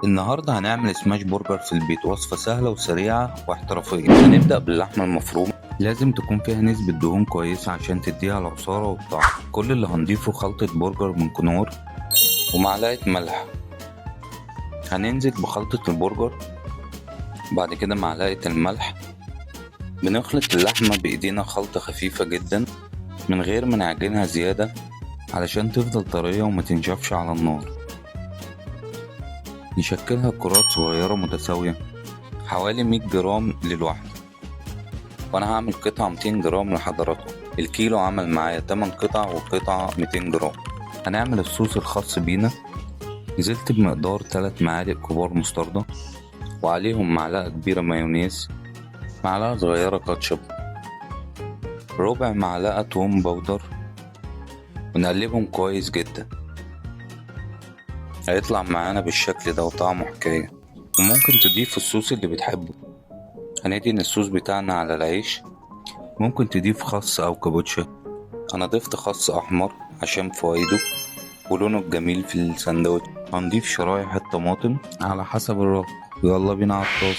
النهاردة هنعمل سماش برجر في البيت، وصفة سهلة وسريعة واحترافية. هنبدأ باللحمة المفرومة، لازم تكون فيها نسبة دهون كويسة عشان تديها العصارة والطعم. كل اللي هنضيفه خلطة برجر من كنور ومعلقة ملح. هننزل بخلطة البرجر، بعد كده معلقة الملح. بنخلط اللحمة بإيدينا خلطة خفيفة جدا من غير ما نعجنها زيادة علشان تفضل طرية وما تنشفش على النار. نشكلها كرات صغيرة متساوية حوالي 100 جرام للواحدة، وانا هعمل قطعة 200 جرام لحضراتكم. الكيلو عمل معايا 8 قطع وقطعة 200 جرام. هنعمل الصوص الخاص بينا. نزلت بمقدار 3 معالق كبار مستردة، وعليهم معلقة كبيرة مايونيز، معلقة صغيرة كاتشب، ربع معلقة توم باودر، ونقلبهم كويس جدا. هيطلع معانا بالشكل ده وطعمه حكاية. وممكن تضيف الصوص اللي بتحبه. هندهن الصوص بتاعنا على العيش، ممكن تضيف خس أو كابوتشا. أنا ضفت خس أحمر عشان فوائده ولونه الجميل في الساندوتش. هنضيف شرايح الطماطم على حسب الرغبة. يلا بينا على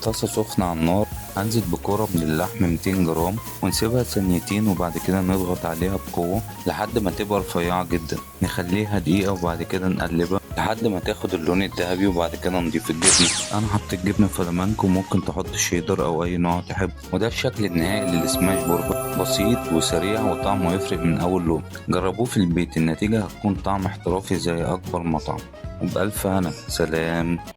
طاسة سخنة على النار. هنزل بكرة من اللحم 200 جرام ونسيبها ثانيتين، وبعد كده نضغط عليها بقوة لحد ما تبقى رفيعة جدا. نخليها دقيقة وبعد كده نقلبها لحد ما تاخد اللون الذهبي، وبعد كده نضيف الجبنة. أنا حطيت جبنة فلامنك، وممكن تحط شيدر أو أي نوع تحب. وده الشكل النهائي للسماش برجر، بسيط وسريع وطعمه يفرق من أول لون. جربوه في البيت، النتيجة هتكون طعم احترافي زي أكبر مطعم. وبألف هنا، سلام.